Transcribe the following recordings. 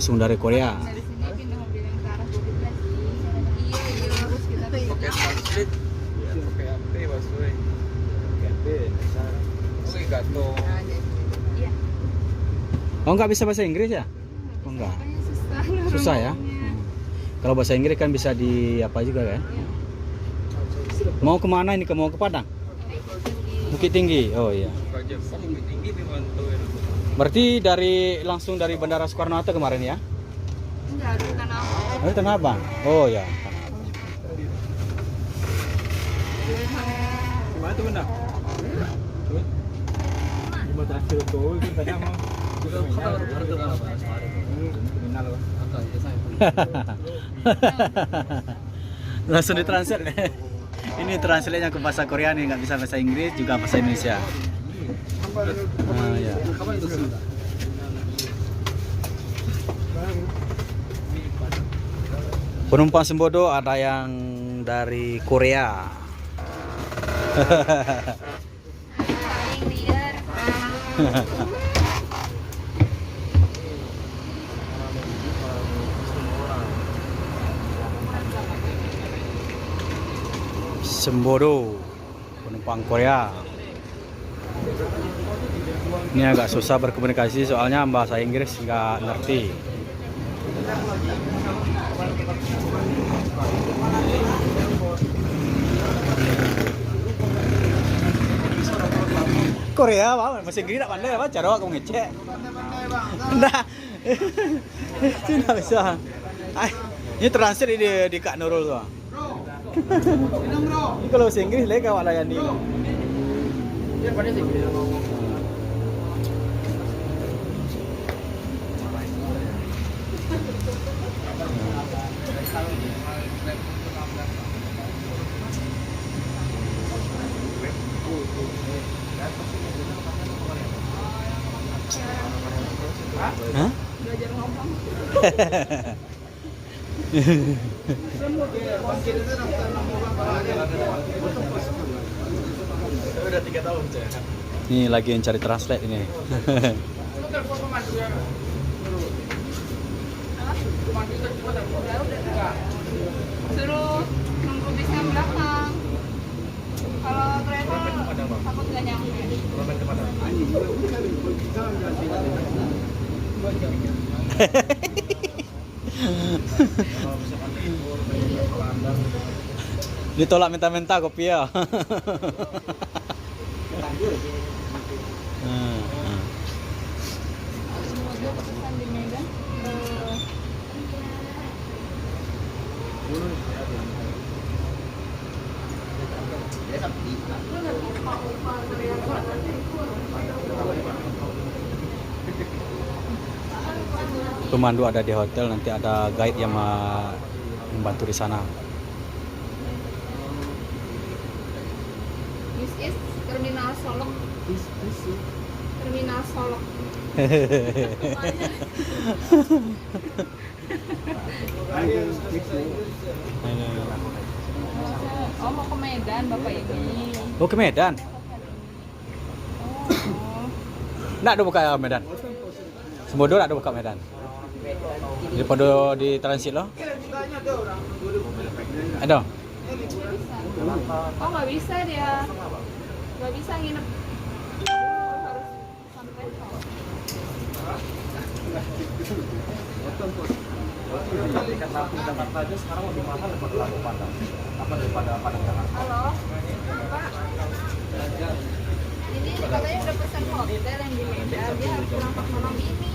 langsung dari Korea. Dari sini pindah mobil yang ke arah Bukit Lagi. Iya, terus kita Pakai translate. Ya, pakai HP maksudnya. Pakai HP. Oke, gato. Iya. Oh, nggak bisa bahasa Inggris ya? Oh, enggak. Makanya susah. Susah ya? Kalau bahasa Inggris kan bisa di apa juga kan? Mau kemana ini? Mau ke Padang? Bukit Tinggi. Oh iya. Pajak Bukit Tinggi memantau ya. Berarti langsung dari Bandara Soekarno-Hatta kemarin ya? Enggak, di Tanah Abang. Oh, di Tanah Abang. Oh ya. Gimana tuh benda? Gimana terakhir tuh? Itu tadi mau. Langsung ditranslate. Ini translate-nya ke bahasa Korea nih, nggak bisa bahasa Inggris juga bahasa Indonesia. Ya. Penumpang Sembodo ada yang dari Korea. Paling liar. Sembodo, penumpang Korea. Ini agak susah berkomunikasi soalnya bahasa Inggris nggak ngerti. Korea, Pak. Bahasa Inggris tak pandai, Pak. Cara aku ngecek. Nah, tidak bisa. Ini translate di Kak Nurul tuh. Ini kalau bahasa Inggris lagi kawan layan di. Hah? Belajar ngomong. Udah 3 tahun saya. Ini lagi yang cari translate ini. Suruh nunggu bis yang belakang. Kalau travel takut nggak nyampe. Ditolak minta-minta kopi ya. Semoga pesan di Medan. Pemandu ada di hotel, nanti ada guide yang membantu di sana. This is Terminal Solok. Terminal Solok. Oh, mau ke Medan Bapak ini. Oh, ke Medan? Oh. Nggak ada buka Medan. Sembodo nggak ada buka Medan. Daripada di transit loh. Ada. Oh, nggak bisa dia. Nggak bisa nginep. Harus sampai. Tiket Lampung Jakarta aja sekarang lebih mahal daripada Lampung Padang. Apa daripada Padang Jakarta? Halo, Pak. Ini katanya udah pesan hotel yang di Medan. Dia harus berangkat malam ini.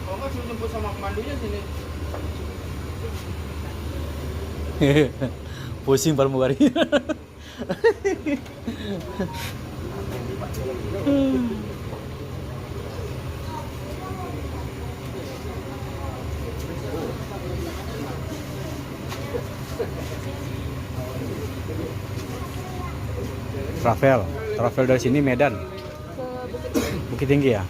Kalau nggak suruh jemput sama pemandunya sini. Pusing pramugari. Travel dari sini Medan, Bukit Tinggi ya.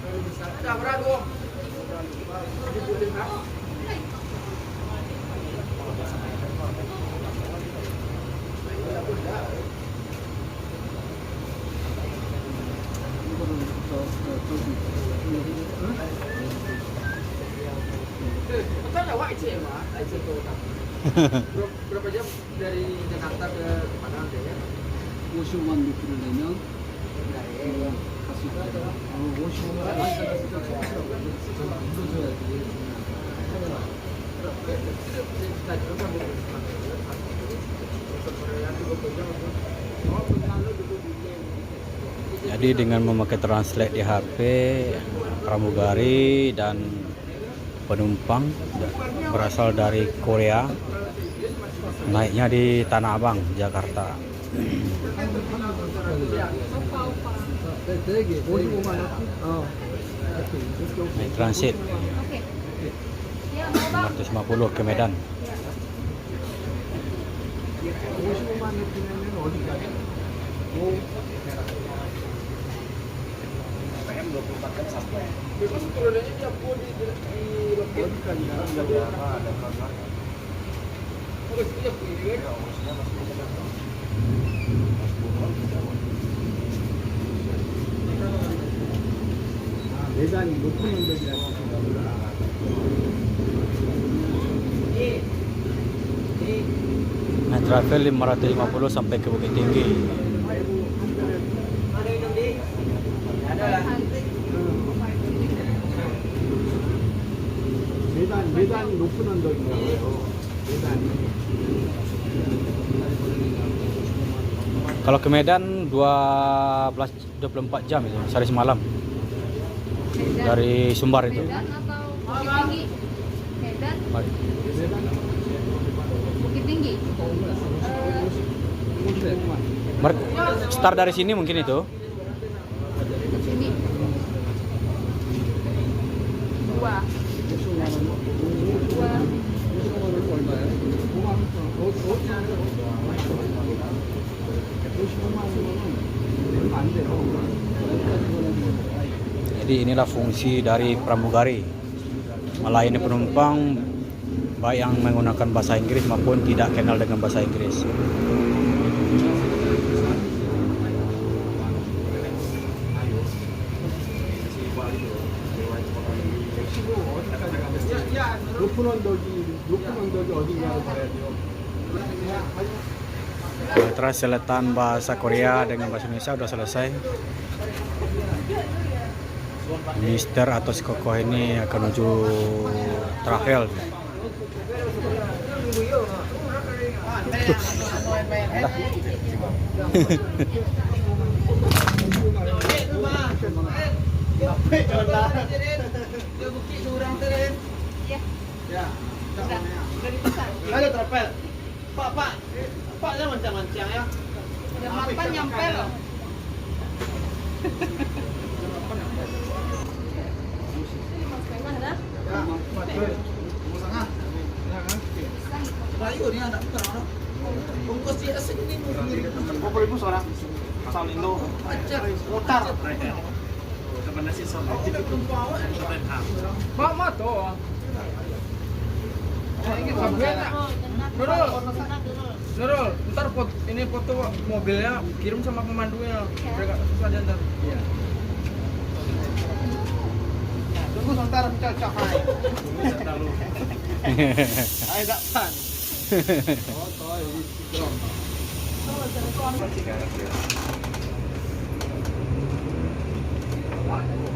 Kan ada WC Pak, WC ke utama. Berapa jam dari Jakarta ke mana ya? 50만 루피를 내면 갈 수 있다. 50만 Jadi dengan memakai translate di HP, pramugari dan penumpang berasal dari Korea naiknya di Tanah Abang, Jakarta. Naik transit Oke. Ya, mau bang. 550 ke Medan. 50만 루피면 어디까지? PM 24 jam sampai. Bebas turunannya tiap di 어디까지 나가는 ada kabar. Oke, siap ini kan. 매단이 높은 언덕이라고 생각합니다. Naik travel 550 sampai ke Bukit Tinggi. 매단이 높은 언덕이라고요. 매단이. Kalau ke Medan 24 jam itu, sehari semalam Medan. dari Sumbar itu. Medan atau Bukit Tinggi? Medan, Bukit Tinggi. Start dari sini mungkin itu. Ke sini. Dua. Dua. Jadi inilah fungsi dari pramugari, melayani penumpang baik yang menggunakan bahasa Inggris maupun tidak kenal dengan bahasa Inggris. 높은 언덕이 어딘가를 봐야 돼요. Translatean bahasa Korea dengan bahasa Indonesia udah selesai. Mister atau si Kokoh ini akan menuju travel. Ya. Ya. Udah dipesan. Ada trapel. Pak. Pak jangan mancang-mancang ya. Jam 8 nyampe loh. Bayu ni ada terang. Bungkus dia sini. 20.000 seorang. Asal Indo. Mutar. Sebenarnya sih sama. Mama tuh. Nurul, ntar ini foto mobilnya kirim sama pemandunya. Mereka susah ntar. Iya. Tunggu sebentar cocok hai. Ayo dapat.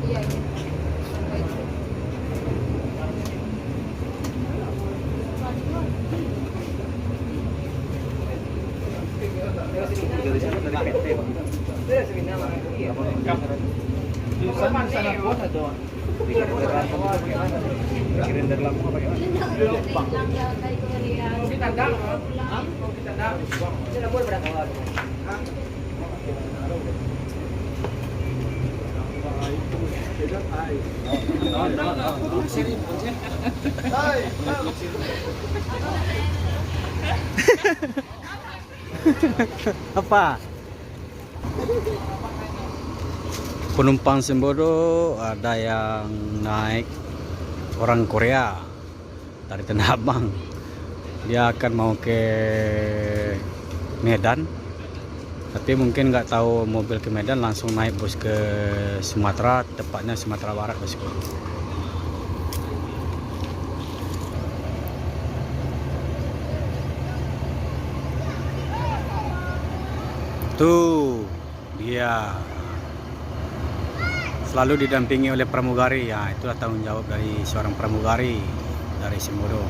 Iya. Di sana pun ada. Kirim dari Lampung apa gimana? Dari Korea. Kita dah. Kita dah. Kita boleh berapa? Apa? Penumpang Sembodo ada yang naik orang Korea dari Tanah Abang. Dia akan mau ke Medan Tapi mungkin nggak tahu mobil ke Medan, langsung naik bus ke Sumatera, tepatnya Sumatera Barat bosku. Tuh dia selalu didampingi oleh pramugari, ya itulah tanggung jawab dari seorang pramugari dari Simodo.